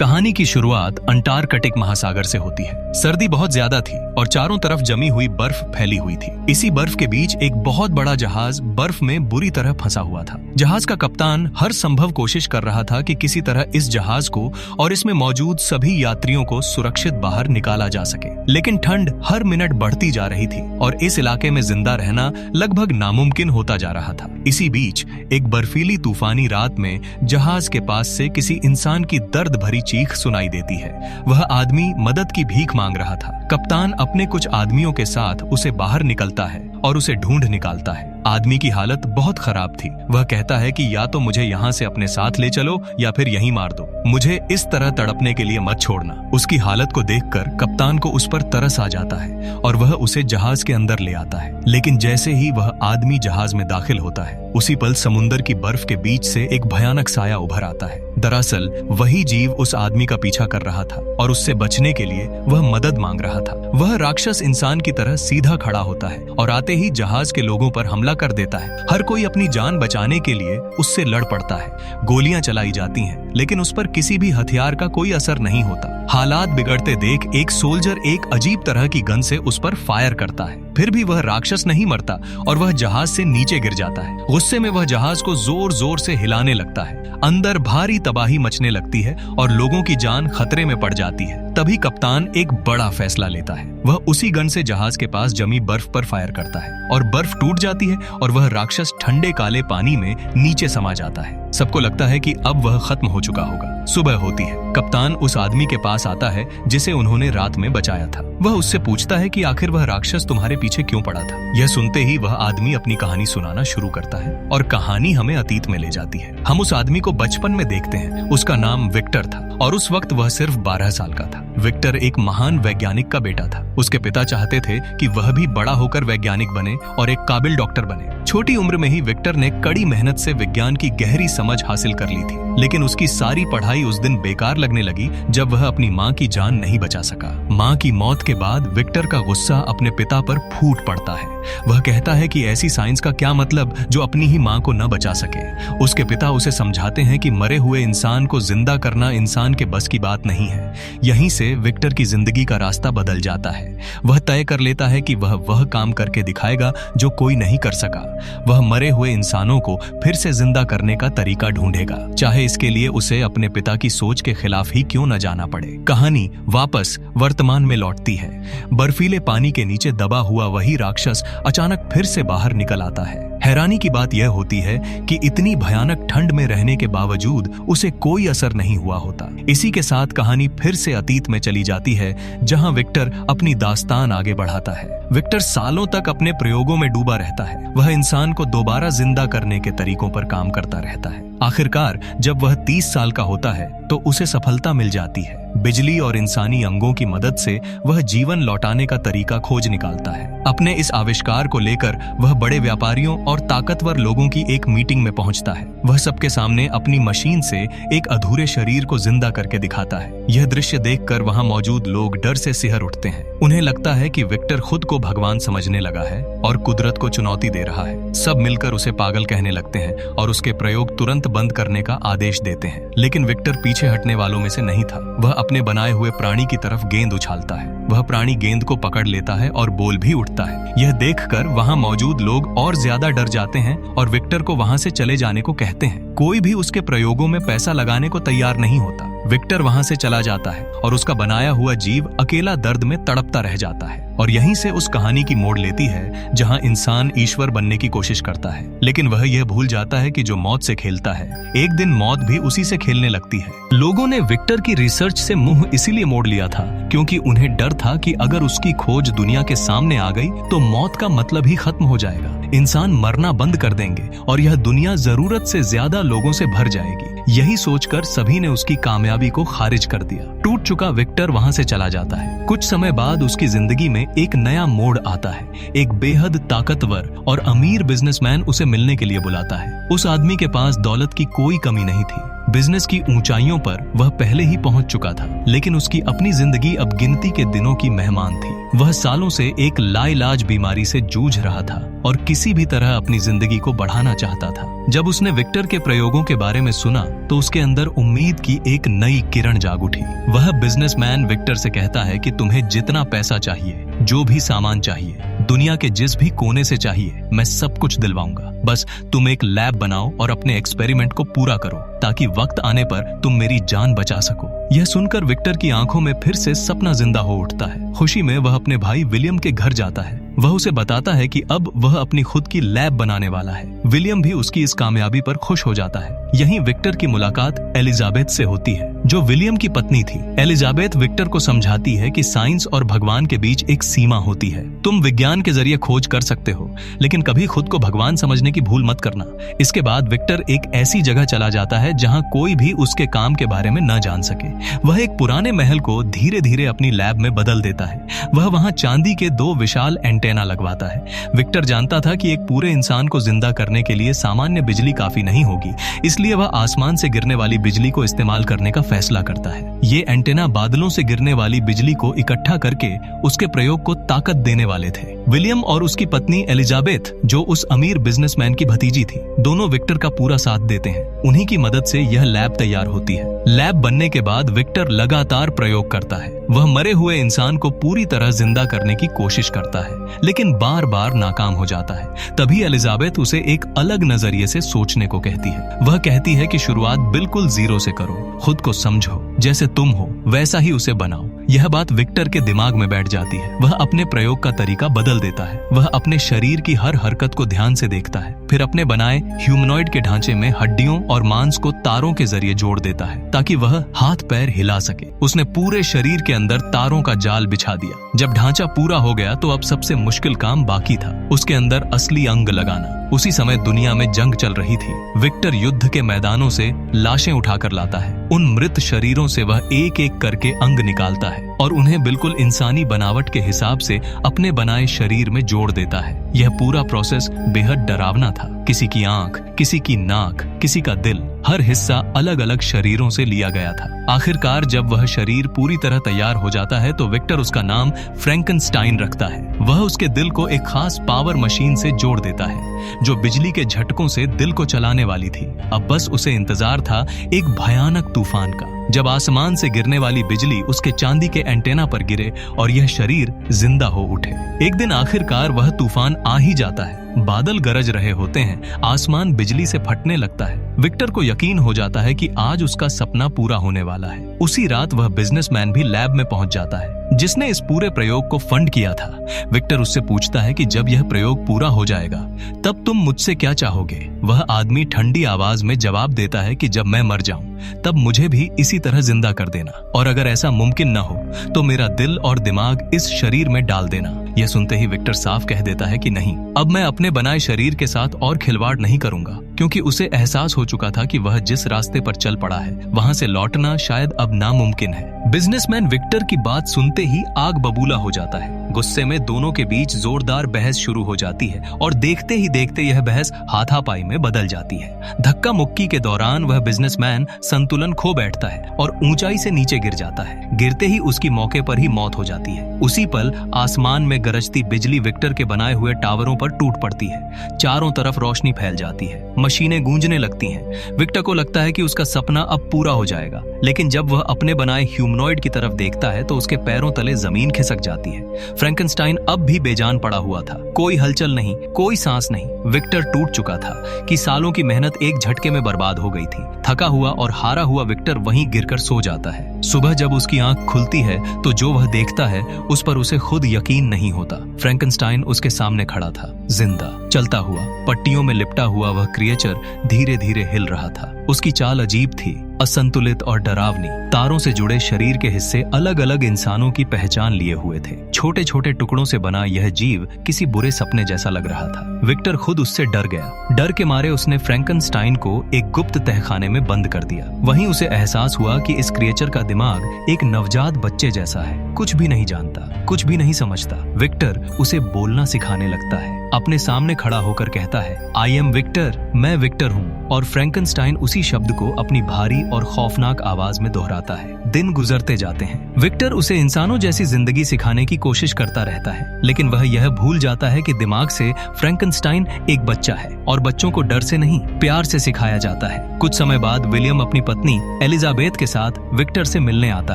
कहानी की शुरुआत अंटार्कटिक महासागर से होती है। सर्दी बहुत ज्यादा थी और चारों तरफ जमी हुई बर्फ फैली हुई थी। इसी बर्फ के बीच एक बहुत बड़ा जहाज बर्फ में बुरी तरह फंसा हुआ था। जहाज का कप्तान हर संभव कोशिश कर रहा था कि किसी तरह इस जहाज को और इसमें मौजूद सभी यात्रियों को सुरक्षित बाहर निकाला जा सके, लेकिन ठंड हर मिनट बढ़ती जा रही थी और इस इलाके में जिंदा रहना लगभग नामुमकिन होता जा रहा था। इसी बीच एक बर्फीली तूफानी रात में जहाज के पास से किसी इंसान की दर्द भरी चीख सुनाई देती है। वह आदमी मदद की भीख मांग रहा था। कप्तान अपने कुछ आदमियों के साथ उसे बाहर निकलता है और उसे ढूंढ निकालता है। आदमी की हालत बहुत खराब थी। वह कहता है कि या तो मुझे यहाँ से अपने साथ ले चलो या फिर यहीं मार दो, मुझे इस तरह तड़पने के लिए मत छोड़ना। उसकी हालत को देखकर कप्तान को उस पर तरस आ जाता है और वह उसे जहाज के अंदर ले आता है। लेकिन जैसे ही वह आदमी जहाज में दाखिल होता है, उसी पल समुद्र की बर्फ के बीच से एक भयानक साया उभर आता है। दरअसल वही जीव उस आदमी का पीछा कर रहा था और उससे बचने के लिए वह मदद मांग रहा था। वह राक्षस इंसान की तरह सीधा खड़ा होता है और आते ही जहाज के लोगों पर हमला कर देता है। हर कोई अपनी जान बचाने के लिए उससे लड़ पड़ता है। गोलियां चलाई जाती हैं, लेकिन उस पर किसी भी हथियार का कोई असर नहीं होता। हालात बिगड़ते देख एक सोल्जर एक अजीब तरह की गन से उस पर फायर करता है। फिर भी वह राक्षस नहीं मरता और वह जहाज से नीचे गिर जाता है। गुस्से में वह जहाज को जोर जोर से हिलाने लगता है। अंदर भारी तबाही मचने लगती है और लोगों की जान खतरे में पड़ जाती है। तभी कप्तान एक बड़ा फैसला लेता है। वह उसी गन से जहाज के पास जमी बर्फ पर फायर करता है और बर्फ टूट जाती है और वह राक्षस ठंडे काले पानी में नीचे समा जाता है। सबको लगता है कि अब वह खत्म हो चुका होगा। सुबह होती है। कप्तान उस आदमी के पास आता है जिसे उन्होंने रात में बचाया था। वह उससे पूछता है कि आखिर वह राक्षस तुम्हारे पीछे क्यों पड़ा था। यह सुनते ही वह आदमी अपनी कहानी सुनाना शुरू करता है और कहानी हमें अतीत में ले जाती है। हम उस आदमी को बचपन में देखते हैं। उसका नाम विक्टर था और उस वक्त वह सिर्फ 12 साल का था। विक्टर एक महान वैज्ञानिक का बेटा था। उसके पिता चाहते थे कि वह भी बड़ा होकर वैज्ञानिक बने और एक काबिल डॉक्टर बने। छोटी उम्र में ही विक्टर ने कड़ी मेहनत से विज्ञान की गहरी समझ हासिल कर ली थी, लेकिन उसकी सारी पढ़ाई उस दिन बेकार लगने लगी जब वह अपनी माँ की जान नहीं बचा सका। माँ की मौत के बाद विक्टर का गुस्सा अपने पिता पर फूट पड़ता है। वह कहता है कि ऐसी साइंस का क्या मतलब जो अपनी ही माँ को न बचा सके। उसके पिता उसे समझाते हैं कि मरे हुए इंसान को जिंदा करना इंसान के बस की बात नहीं है। यहीं से विक्टर की जिंदगी का रास्ता बदल जाता है। वह तय कर लेता है कि वह काम करके दिखाएगा जो कोई नहीं कर सका। वह मरे हुए इंसानों को फिर से जिंदा करने का तरीका ढूंढेगा, चाहे इसके लिए उसे अपने पिता की सोच के खिलाफ ही क्यों न जाना पड़े। कहानी वापस वर्तमान में लौटती है। बर्फीले पानी के नीचे दबा हुआ वही राक्षस अचानक फिर से बाहर निकल आता है। हैरानी की बात यह होती है कि इतनी भयानक ठंड में रहने के बावजूद उसे कोई असर नहीं हुआ होता। इसी के साथ कहानी फिर से अतीत में चली जाती है, जहां विक्टर अपनी दास्तान आगे बढ़ाता है। विक्टर सालों तक अपने प्रयोगों में डूबा रहता है। वह इंसान को दोबारा जिंदा करने के तरीकों पर काम करता रहता है। आखिरकार जब वह 30 साल का होता है तो उसे सफलता मिल जाती है। बिजली और इंसानी अंगों की मदद से वह जीवन लौटाने का तरीका खोज निकालता है। अपने इस आविष्कार को लेकर वह बड़े व्यापारियों और ताकतवर लोगों की एक मीटिंग में पहुंचता है। वह सबके सामने अपनी मशीन से एक अधूरे शरीर को जिंदा करके दिखाता है। यह दृश्य देखकर वहां मौजूद लोग डर से सिहर उठते हैं। उन्हें लगता है कि विक्टर खुद को भगवान समझने लगा है और कुदरत को चुनौती दे रहा है। सब मिलकर उसे पागल कहने लगते हैं और उसके प्रयोग तुरंत बंद करने का आदेश देते हैं। लेकिन विक्टर पीछे हटने वालों में से नहीं था। वह अपने बनाए हुए प्राणी की तरफ गेंद उछालता है। वह प्राणी गेंद को पकड़ लेता है और बोल भी उठता है। यह देखकर वहां मौजूद लोग और ज्यादा डर जाते हैं और विक्टर को वहां से चले जाने को कहते हैं। कोई भी उसके प्रयोगों में पैसा लगाने को तैयार नहीं होता। विक्टर वहां से चला जाता है और उसका बनाया हुआ जीव अकेला दर्द में तड़पता रह जाता है। और यहीं से उस कहानी की मोड़ लेती है, जहां इंसान ईश्वर बनने की कोशिश करता है, लेकिन वह यह भूल जाता है कि जो मौत से खेलता है, एक दिन मौत भी उसी से खेलने लगती है। लोगों ने विक्टर की रिसर्च से मुंह इसीलिए मोड़ लिया था क्योंकि उन्हें डर था कि अगर उसकी खोज दुनिया के सामने आ गई तो मौत का मतलब ही खत्म हो जाएगा। इंसान मरना बंद कर देंगे और यह दुनिया जरूरत से ज्यादा लोगों से भर जाएगी। यही सोचकर सभी ने उसकी कामयाबी को खारिज कर दिया। टूट चुका विक्टर वहां से चला जाता है। कुछ समय बाद उसकी जिंदगी में एक नया मोड़ आता है। एक बेहद ताकतवर और अमीर बिजनेसमैन उसे मिलने के लिए बुलाता है। उस आदमी के पास दौलत की कोई कमी नहीं थी। बिजनेस की ऊंचाइयों पर वह पहले ही पहुंच चुका था, लेकिन उसकी अपनी जिंदगी अब गिनती के दिनों की मेहमान थी। वह सालों से एक लाइलाज बीमारी से जूझ रहा था और किसी भी तरह अपनी जिंदगी को बढ़ाना चाहता था। जब उसने विक्टर के प्रयोगों के बारे में सुना तो उसके अंदर उम्मीद की एक नई किरण जाग उठी। वह बिजनेसमैन विक्टर से कहता है कि तुम्हें जितना पैसा चाहिए, जो भी सामान चाहिए, दुनिया के जिस भी कोने से चाहिए, मैं सब कुछ दिलवाऊंगा। बस तुम एक लैब बनाओ और अपने एक्सपेरिमेंट को पूरा करो ताकि वक्त आने पर तुम मेरी जान बचा सको। यह सुनकर विक्टर की आंखों में फिर से सपना जिंदा हो उठता है। खुशी में वह अपने भाई विलियम के घर जाता है। वह उसे बताता है कि अब वह अपनी खुद की लैब बनाने वाला है। विलियम भी उसकी इस कामयाबी पर खुश हो जाता है। यहीं विक्टर की मुलाकात एलिजाबेथ से होती है, जो विलियम की पत्नी थी। एलिजाबेथ विक्टर को समझाती है कि साइंस और भगवान के बीच एक सीमा होती है। तुम विज्ञान के जरिए खोज कर सकते हो, लेकिन कभी खुद को भगवान समझने की भूल मत करना। इसके बाद विक्टर एक ऐसी जगह चला जाता है जहां कोई भी उसके काम के बारे में न जान सके। वह एक पुराने महल को धीरे धीरे अपनी लैब में बदल देता है। वह वहां चांदी के 2 विशाल एंटेना लगवाता है। विक्टर जानता था कि एक पूरे इंसान को जिंदा करने के लिए सामान्य बिजली काफी नहीं होगी, इसलिए वह आसमान से गिरने वाली बिजली को इस्तेमाल करने का फैसला करता है। ये एंटेना बादलों से गिरने वाली बिजली को इकट्ठा करके उसके प्रयोग को ताकत देने वाले थे। विलियम और उसकी पत्नी एलिजाबेथ, जो उस अमीर बिजनेसमैन की भतीजी थी, दोनों विक्टर का पूरा साथ देते हैं। उन्हीं की मदद से यह लैब तैयार होती है। लैब बनने के बाद विक्टर लगातार प्रयोग करता है। वह मरे हुए इंसान को पूरी तरह जिंदा करने की कोशिश करता है, लेकिन बार बार नाकाम हो जाता है। तभी एलिजाबेथ उसे एक अलग नजरिए से सोचने को कहती है। वह कहती है कि शुरुआत बिल्कुल जीरो से करो, खुद को समझो, जैसे तुम हो वैसा ही उसे बनाओ। यह बात विक्टर के दिमाग में बैठ जाती है। वह अपने प्रयोग का तरीका बदल देता है। वह अपने शरीर की हर हरकत को ध्यान से देखता है, फिर अपने बनाए ह्यूमनॉइड के ढांचे में हड्डियों और मांस को तारों के जरिए जोड़ देता है ताकि वह हाथ पैर हिला सके। उसने पूरे शरीर के अंदर तारों का जाल बिछा दिया। जब ढांचा पूरा हो गया तो अब सबसे मुश्किल काम बाकी था, उसके अंदर असली अंग लगाना। उसी समय दुनिया में जंग चल रही थी। विक्टर युद्ध के मैदानों से लाशें उठाकर लाता है। उन मृत शरीरों से वह एक एक करके अंग निकालता है और उन्हें बिल्कुल इंसानी बनावट के हिसाब से अपने बनाए शरीर में जोड़ देता है। यह पूरा प्रोसेस बेहद डरावना था। किसी की आंख, किसी की नाक, किसी का दिल, हर हिस्सा अलग अलग शरीरों से लिया गया था। आखिरकार जब वह शरीर पूरी तरह तैयार हो जाता है तो विक्टर उसका नाम फ्रैंकनस्टाइन रखता है। वह उसके दिल को एक खास पावर मशीन से जोड़ देता है जो बिजली के झटकों से दिल को चलाने वाली थी। अब बस उसे इंतजार था एक भयानक तूफान का, जब आसमान से गिरने वाली बिजली उसके चांदी के एंटेना पर गिरे और यह शरीर जिंदा हो उठे। एक दिन आखिरकार वह तूफान आ ही जाता है। बादल गरज रहे होते हैं, आसमान बिजली से फटने लगता है। विक्टर को यकीन हो जाता है कि आज उसका सपना पूरा होने वाला है। उसी रात वह बिजनेसमैन भी लैब में पहुंच जाता है जिसने इस पूरे प्रयोग को फंड किया था। विक्टर उससे पूछता है कि जब यह प्रयोग पूरा हो जाएगा तब तुम मुझसे क्या चाहोगे। वह आदमी ठंडी आवाज में जवाब देता है कि जब मैं मर जाऊं तब मुझे भी इसी तरह जिंदा कर देना, और अगर ऐसा मुमकिन न हो तो मेरा दिल और दिमाग इस शरीर में डाल देना। यह सुनते ही विक्टर साफ कह देता है कि नहीं, अब मैं अपने बनाए शरीर के साथ और खिलवाड़ नहीं करूंगा, क्योंकि उसे एहसास हो चुका था कि वह जिस रास्ते पर चल पड़ा है वहां से लौटना शायद अब नामुमकिन है। बिजनेसमैन विक्टर की बात सुनते ही आग बबूला हो जाता है। गुस्से में दोनों के बीच जोरदार बहस शुरू हो जाती है और देखते ही देखते यह बहस हाथापाई में बदल जाती है। धक्का मुक्की के दौरान वह बिजनेसमैन संतुलन खो बैठता है और ऊंचाई से नीचे गिर जाता है। गिरते ही उसकी मौके पर ही मौत हो जाती है। उसी पल आसमान में गरजती बिजली विक्टर के बनाए हुए टावरों पर टूट पड़ती है। चारों तरफ रोशनी फैल जाती है, मशीनें गूंजने लगती हैं। विक्टर को लगता है कि उसका सपना अब पूरा हो जाएगा, लेकिन जब वह अपने बनाए ह्यूमनॉइड की तरफ देखता है तो उसके पैरों तले जमीन खिसक जाती है। फ्रैंकनस्टाइन अब भी बेजान पड़ा हुआ था। कोई हलचल नहीं, कोई सांस नहीं। विक्टर टूट चुका था कि सालों की मेहनत एक झटके में बर्बाद हो गई थी। थका हुआ और हारा हुआ विक्टर वहीं गिरकर सो जाता है। सुबह जब उसकी आंख खुलती है तो जो वह देखता है उस पर उसे खुद यकीन नहीं होता। फ्रैंकनस्टाइन उसके सामने खड़ा था, जिंदा, चलता हुआ। पट्टियों में लिपटा हुआ वह क्रिएचर धीरे धीरे हिल रहा था। उसकी चाल अजीब थी, असंतुलित और डरावनी। तारों से जुड़े शरीर के हिस्से अलग अलग इंसानों की पहचान लिए हुए थे। छोटे छोटे टुकड़ों से बना यह जीव किसी बुरे सपने जैसा लग रहा था। विक्टर खुद उससे डर गया। डर के मारे उसने फ्रैंकनस्टाइन को एक गुप्त तहखाने में बंद कर दिया। वहीं उसे एहसास हुआ कि इस क्रिएचर का दिमाग एक नवजात बच्चे जैसा है, कुछ भी नहीं जानता, कुछ भी नहीं समझता। विक्टर उसे बोलना सिखाने लगता है। अपने सामने खड़ा होकर कहता है, आई एम विक्टर, मैं विक्टर हूँ। और फ्रैंकनस्टाइन उसी उसी शब्द को अपनी भारी और खौफनाक आवाज में दोहराता है। दिन गुजरते जाते हैं। विक्टर उसे इंसानों जैसी जिंदगी सिखाने की कोशिश करता रहता है, लेकिन वह यह भूल जाता है कि दिमाग से फ्रैंकनस्टाइन एक बच्चा है और बच्चों को डर से नहीं, प्यार से सिखाया जाता है। कुछ समय बाद विलियम अपनी पत्नी एलिजाबेथ के साथ विक्टर से मिलने आता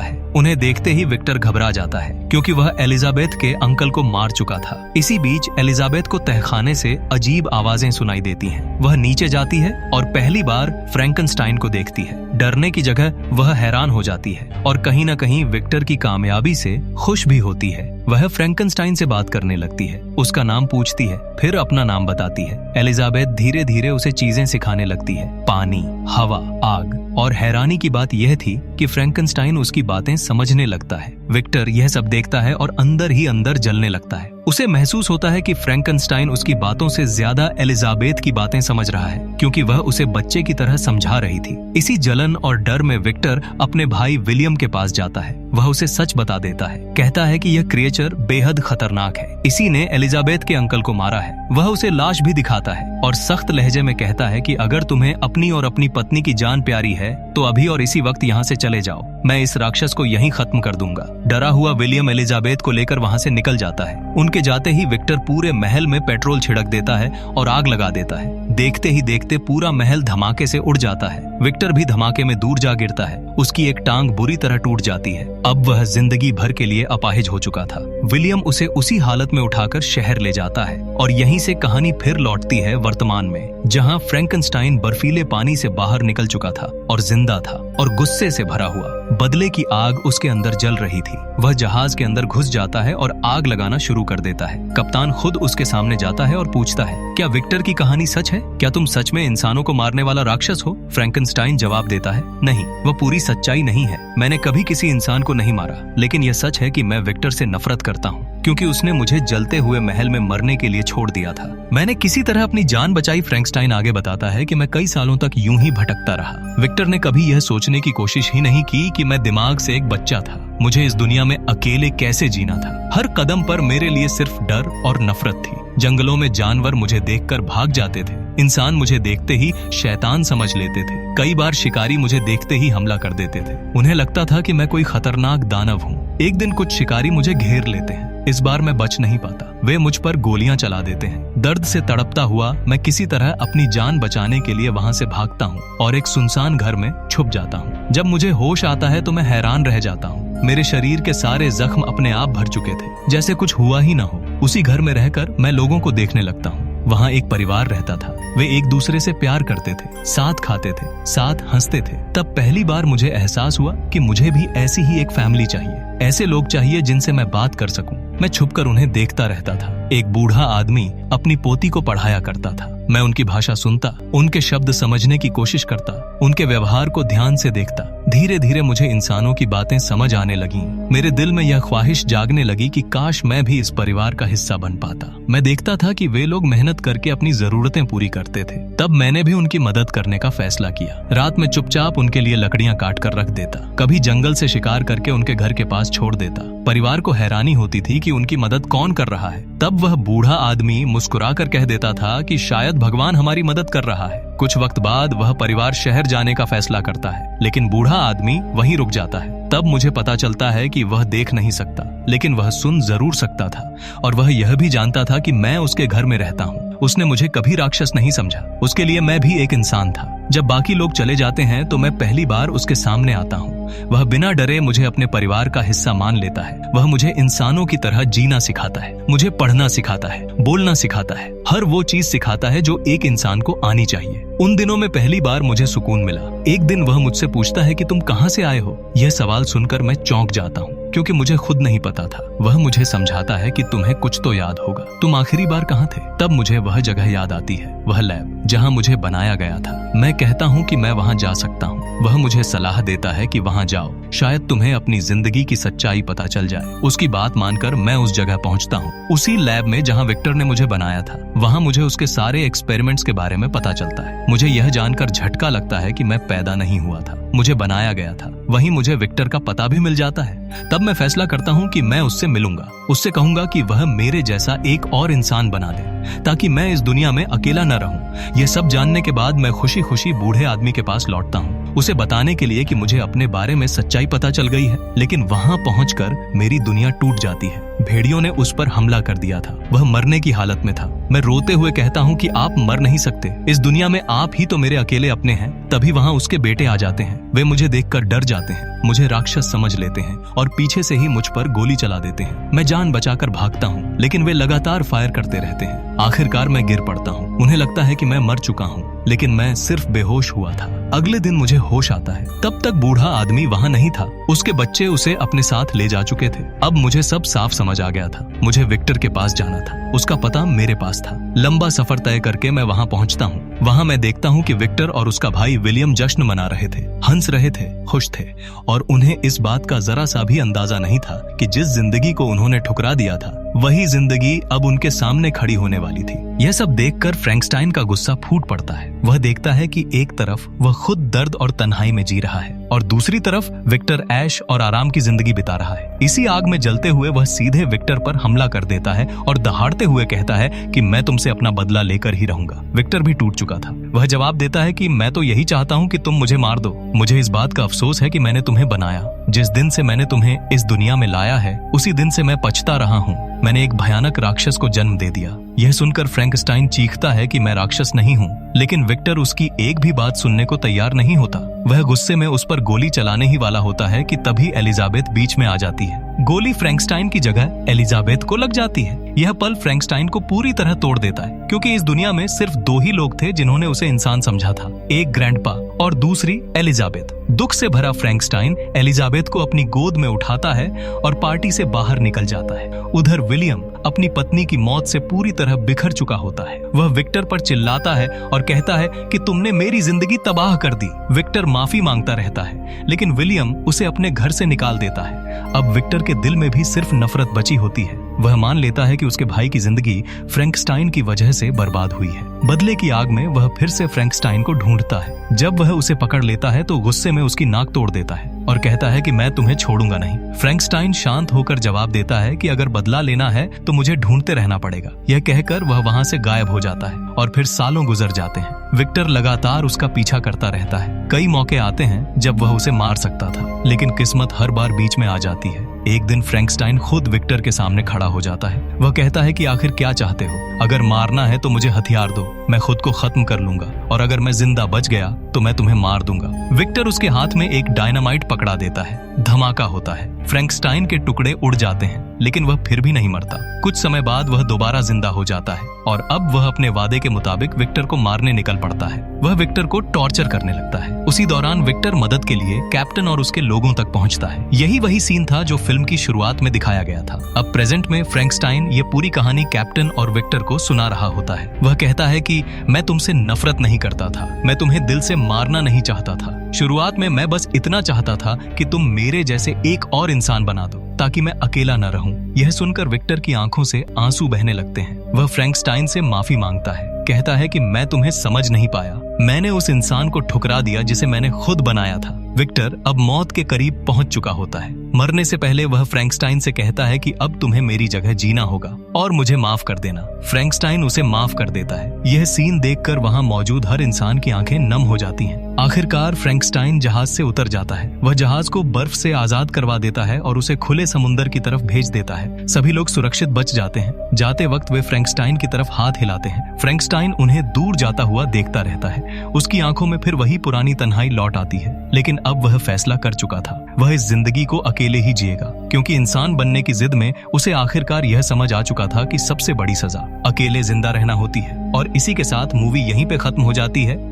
है। उन्हें देखते ही विक्टर घबरा जाता है, क्योंकि वह एलिजाबेथ के अंकल को मार चुका था। इसी बीच एलिजाबेथ को तहखाने से अजीब आवाजें सुनाई देती हैं। वह नीचे जाती है और पहली बार फ्रैंकनस्टाइन को देखती है। डरने की जगह वह हैरान हो जाती है और कहीं न कहीं विक्टर की कामयाबी से खुश भी होती है। वह फ्रैंकनस्टाइन से बात करने लगती है, उसका नाम पूछती है, फिर अपना नाम बताती है। एलिजाबेथ धीरे धीरे उसे चीजें सिखाने लगती है, पानी, हवा, आग। और हैरानी की बात यह थी कि फ्रैंकनस्टाइन उसकी बातें समझने लगता है। विक्टर यह सब देखता है और अंदर ही अंदर जलने लगता है। उसे महसूस होता है कि फ्रैंकनस्टाइन उसकी बातों से ज्यादा एलिजाबेथ की बातें समझ रहा है, क्योंकि वह उसे बच्चे की तरह समझा रही थी। इसी जलन और डर में विक्टर अपने भाई विलियम के पास जाता है। वह उसे सच बता देता है, कहता है कि यह क्रिएचर बेहद खतरनाक है, इसी ने एलिजाबेथ के अंकल को मारा है। वह उसे लाश भी दिखाता है और सख्त लहजे में कहता है कि अगर तुम्हें अपनी और अपनी पत्नी की जान प्यारी है तो अभी और इसी वक्त यहाँ से चले जाओ, मैं इस राक्षस को यहीं खत्म कर दूंगा। डरा हुआ विलियम एलिजाबेथ को लेकर वहाँ से निकल जाता है। उनके जाते ही विक्टर पूरे महल में पेट्रोल छिड़क देता है और आग लगा देता है। देखते ही देखते पूरा महल धमाके से उड़ जाता है। विक्टर भी धमाके में दूर जा गिरता है। उसकी एक टांग बुरी तरह टूट जाती है। अब वह जिंदगी भर के लिए अपाहिज हो चुका था। विलियम उसे उसी हालत में उठाकर शहर ले जाता है और यहीं से कहानी फिर लौटती है वर्तमान में, जहां फ्रैंकनस्टाइन बर्फीले पानी से बाहर निकल चुका था और जिंदा था और गुस्से से भरा हुआ। बदले की आग उसके अंदर जल रही थी। वह जहाज के अंदर घुस जाता है और आग लगाना शुरू कर देता है। कप्तान खुद उसके सामने जाता है और पूछता है, क्या विक्टर की कहानी सच है? क्या तुम सच में इंसानों को मारने वाला राक्षस हो? फ्रैंकनस्टाइन जवाब देता है, नहीं, वह पूरी सच्चाई नहीं है। मैंने कभी किसी इंसान को नहीं मारा, लेकिन यह सच है कि मैं विक्टर से नफरत करता हूँ, क्योंकि उसने मुझे जलते हुए महल में मरने के लिए छोड़ दिया था। मैंने किसी तरह अपनी जान बचाई। फ्रैंकनस्टाइन आगे बताता है कि मैं कई सालों तक यूं ही भटकता रहा। विक्टर ने कभी यह सोचने की कोशिश ही नहीं की कि मैं दिमाग से एक बच्चा था। मुझे इस दुनिया में अकेले कैसे जीना था। हर कदम पर मेरे लिए सिर्फ डर और नफरत थी। जंगलों में जानवर मुझे देखकर भाग जाते थे। इंसान मुझे देखते ही शैतान समझ लेते थे। कई बार शिकारी मुझे देखते ही हमला कर देते थे। उन्हें लगता था कि मैं कोई खतरनाक दानव हूँ। एक दिन कुछ शिकारी मुझे घेर लेते हैं। इस बार मैं बच नहीं पाता। वे मुझ पर गोलियां चला देते हैं। दर्द से तड़पता हुआ मैं किसी तरह अपनी जान बचाने के लिए वहां से भागता हूँ और एक सुनसान घर में छुप जाता हूँ। जब मुझे होश आता है तो मैं हैरान रह जाता हूँ। मेरे शरीर के सारे जख्म अपने आप भर चुके थे, जैसे कुछ हुआ ही ना हो। उसी घर में रहकर मैं लोगों को देखने लगता हूँ। वहाँ एक परिवार रहता था। वे एक दूसरे से प्यार करते थे, साथ खाते थे, साथ हंसते थे। तब पहली बार मुझे एहसास हुआ कि मुझे भी ऐसी ही एक फैमिली चाहिए। ऐसे लोग चाहिए जिनसे मैं बात कर सकूं। मैं छुपकर उन्हें देखता रहता था। एक बूढ़ा आदमी अपनी पोती को पढ़ाया करता था। मैं उनकी भाषा सुनता, उनके शब्द समझने की कोशिश करता, उनके व्यवहार को ध्यान से देखता। धीरे धीरे मुझे इंसानों की बातें समझ आने लगीं। मेरे दिल में यह ख्वाहिश जागने लगी कि काश मैं भी इस परिवार का हिस्सा बन पाता। मैं देखता था कि वे लोग मेहनत करके अपनी जरूरतें पूरी करते थे। तब मैंने भी उनकी मदद करने का फैसला किया। रात में चुपचाप उनके लिए लकड़ियां काट कर रख देता। कभी जंगल से शिकार करके उनके घर के पास छोड़ देता। परिवार को हैरानी होती थी कि उनकी मदद कौन कर रहा है। तब वह बूढ़ा आदमी मुस्कुराकर कह देता था कि शायद भगवान हमारी मदद कर रहा है। कुछ वक्त बाद वह परिवार शहर जाने का फैसला करता है, लेकिन बूढ़ा आदमी वहीं रुक जाता है। तब मुझे पता चलता है कि वह देख नहीं सकता, लेकिन वह सुन जरूर सकता था, और वह यह भी जानता था कि मैं उसके घर में रहता हूँ। उसने मुझे कभी राक्षस नहीं समझा। उसके लिए मैं भी एक इंसान था। जब बाकी लोग चले जाते हैं तो मैं पहली बार उसके सामने आता हूँ। वह बिना डरे मुझे अपने परिवार का हिस्सा मान लेता है। वह मुझे इंसानों की तरह जीना सिखाता है, मुझे पढ़ना सिखाता है, बोलना सिखाता है, हर वो चीज सिखाता है जो एक इंसान को आनी चाहिए। उन दिनों में पहली बार मुझे सुकून मिला। एक दिन वह मुझसे पूछता है कि तुम कहाँ से आए हो। यह सवाल सुनकर मैं चौंक जाता हूँ, क्योंकि मुझे खुद नहीं पता था। वह मुझे समझाता है कि तुम्हें कुछ तो याद होगा, तुम आखिरी बार कहाँ थे। तब मुझे वह जगह याद आती है, वह लैब जहाँ मुझे बनाया गया था। मैं कहता हूँ कि मैं वहाँ जा सकता हूँ। वह मुझे सलाह देता है कि वहां जाओ, शायद तुम्हें अपनी जिंदगी की सच्चाई पता चल जाए। उसकी बात मानकर मैं उस जगह पहुंचता हूं, उसी लैब में जहां विक्टर ने मुझे बनाया था। वहां मुझे उसके सारे एक्सपेरिमेंट्स के बारे में पता चलता है। मुझे यह जानकर झटका लगता है कि मैं पैदा नहीं हुआ था, मुझे बनाया गया था। वहीं मुझे विक्टर का पता भी मिल जाता है। तब मैं फैसला करता हूँ कि मैं उससे मिलूंगा, उससे कहूंगा कि वह मेरे जैसा एक और इंसान बना दे, ताकि मैं इस दुनिया में अकेला न रहूं। यह सब जानने के बाद मैं खुशी खुशी बूढ़े आदमी के पास लौटता हूँ, उसे बताने के लिए कि मुझे अपने बारे में सच्चाई पता चल गई है। लेकिन वहां पहुंचकर मेरी दुनिया टूट जाती है। भेड़ियों ने उस पर हमला कर दिया था, वह मरने की हालत में था। मैं रोते हुए कहता हूँ कि आप मर नहीं सकते, इस दुनिया में आप ही तो मेरे अकेले अपने हैं। तभी वहां उसके बेटे आ जाते हैं। वे मुझे देखकर डर जाते हैं, मुझे राक्षस समझ लेते हैं और पीछे से ही मुझ पर गोली चला देते हैं। मैं जान बचाकर भागता हूँ, लेकिन वे लगातार फायर करते रहते हैं। आखिरकार मैं गिर पड़ता हूँ। उन्हें लगता है कि मैं मर चुका हूँ, लेकिन मैं सिर्फ बेहोश हुआ था। अगले दिन मुझे होश आता है। तब तक बूढ़ा आदमी वहां नहीं था, उसके बच्चे उसे अपने साथ ले जा चुके थे। अब मुझे सब साफ समझ आ गया था। मुझे विक्टर के पास जाना था, उसका पता मेरे पास था। लंबा सफर तय करके मैं वहां पहुंचता हूँ। वहां मैं देखता हूँ कि विक्टर और उसका भाई विलियम जश्न मना रहे थे, हंस रहे थे, खुश थे, और उन्हें इस बात का जरा सा भी अंदाजा नहीं था कि जिस जिंदगी को उन्होंने ठुकरा दिया था, वही जिंदगी अब उनके सामने खड़ी होने वाली थी। यह सब देखकर फ्रैंकस्टाइन का गुस्सा फूट पड़ता है। वह देखता है कि एक तरफ वह खुद दर्द और तन्हाई में जी रहा है और दूसरी तरफ विक्टर ऐश और आराम की जिंदगी बिता रहा है। इसी आग में जलते हुए वह सीधे विक्टर पर हमला कर देता है और दहाड़ते हुए कहता है कि मैं तुमसे अपना बदला लेकर ही रहूंगा। विक्टर भी टूट चुका था। वह जवाब देता है कि मैं तो यही चाहता हूँ कि तुम मुझे मार दो। मुझे इस बात का अफसोस है कि मैंने तुम्हें बनाया। जिस दिन से मैंने तुम्हें इस दुनिया में लाया है, उसी दिन से मैं पछता रहा हूँ। मैंने एक भयानक राक्षस को जन्म दे दिया। यह सुनकर फ्रैंकस्टाइन चीखता है कि मैं राक्षस नहीं हूँ, लेकिन विक्टर उसकी एक भी बात सुनने को तैयार नहीं होता। वह गुस्से में उस पर गोली चलाने ही वाला होता है कि तभी एलिजाबेथ बीच में आ जाती है। गोली फ्रैंकस्टाइन की जगह एलिजाबेथ को लग जाती है। यह पल फ्रैंकस्टाइन को पूरी तरह तोड़ देता है, क्योंकि इस दुनिया में सिर्फ दो ही लोग थे जिन्होंने उसे इंसान समझा था, एक ग्रैंडपा और दूसरी एलिजाबेथ। दुख से भरा फ्रैंकस्टाइन एलिजाबेथ को अपनी गोद में उठाता है और पार्टी से बाहर निकल जाता है। उधर विलियम अपनी पत्नी की मौत से पूरी तरह बिखर चुका होता है। वह विक्टर पर चिल्लाता है और कहता है कि तुमने मेरी जिंदगी तबाह कर दी। विक्टर माफी मांगता रहता है, लेकिन विलियम उसे अपने घर से निकाल देता है। अब विक्टर के दिल में भी सिर्फ नफरत बची होती है। वह मान लेता है कि उसके भाई की जिंदगी फ्रैंकस्टाइन की वजह से बर्बाद हुई है। बदले की आग में वह फिर से फ्रैंकस्टाइन को ढूंढता है। जब वह उसे पकड़ लेता है तो गुस्से में उसकी नाक तोड़ देता है और कहता है कि मैं तुम्हें छोड़ूंगा नहीं। फ्रैंकस्टाइन शांत होकर जवाब देता है कि अगर बदला लेना है तो मुझे ढूंढते रहना पड़ेगा। यह कहकर वह वहां से गायब हो जाता है और फिर सालों गुजर जाते हैं। विक्टर लगातार उसका पीछा करता रहता है। कई मौके आते हैं जब वह उसे मार सकता था, लेकिन किस्मत हर बार बीच में आ जाती है। एक दिन फ्रैंकस्टाइन खुद विक्टर के सामने खड़ा हो जाता है। वह कहता है कि आखिर क्या चाहते हो? अगर मारना है तो मुझे हथियार दो, मैं खुद को खत्म कर लूंगा, और अगर मैं जिंदा बच गया तो मैं तुम्हें मार दूंगा। विक्टर उसके हाथ में एक डायनामाइट पकड़ा देता है। धमाका होता है, फ्रैंकस्टाइन के टुकड़े उड़ जाते हैं, लेकिन वह फिर भी नहीं मरता। कुछ समय बाद वह दोबारा जिंदा हो जाता है और अब वह अपने वादे के मुताबिक विक्टर को मारने निकल पड़ता है। वह विक्टर को टॉर्चर करने लगता है। उसी दौरान विक्टर मदद के लिए कैप्टन और उसके लोगों तक पहुंचता है। यही वही सीन था जो फिल्म की शुरुआत में दिखाया गया था। अब प्रेजेंट में फ्रैंकस्टाइन ये पूरी कहानी कैप्टन और विक्टर को सुना रहा होता है। वह कहता है कि मैं तुमसे नफरत नहीं करता था, मैं तुम्हें दिल से मारना नहीं चाहता था। शुरुआत में मैं बस इतना चाहता था कि तुम मेरे जैसे एक और इंसान बना दो, ताकि मैं अकेला न रहूं। यह सुनकर विक्टर की आंखों से आंसू बहने लगते हैं। वह फ्रैंकस्टाइन से माफी मांगता है, कहता है कि मैं तुम्हें समझ नहीं पाया, मैंने उस इंसान को ठुकरा दिया जिसे मैंने खुद बनाया था। विक्टर अब मौत के करीब पहुंच चुका होता है। मरने से पहले वह फ्रैंकस्टाइन से कहता है कि अब तुम्हें मेरी जगह जीना होगा और मुझे माफ कर देना। फ्रैंकस्टाइन उसे माफ कर देता है। यह सीन देखकर वहां मौजूद हर इंसान की आंखें नम हो जाती हैं। आखिरकार फ्रैंकस्टाइन जहाज से उतर जाता है। वह जहाज को बर्फ से आजाद करवा देता है और उसे खुले समुद्र की तरफ भेज देता है। सभी लोग सुरक्षित बच जाते हैं। जाते वक्त वे फ्रैंकस्टाइन की तरफ हाथ हिलाते हैं। फ्रैंकस्टाइन उन्हें दूर जाता हुआ देखता रहता है। उसकी आंखों में फिर वही पुरानी तन्हाई लौट आती है, लेकिन अब वह फैसला कर चुका था। वह इस जिंदगी को अकेले ही जिएगा, क्योंकि इंसान बनने की जिद में उसे आखिरकार यह समझ आ चुका था कि सबसे बड़ी सजा अकेले जिंदा रहना होती है। और इसी के साथ मूवी यहीं पे खत्म हो जाती है।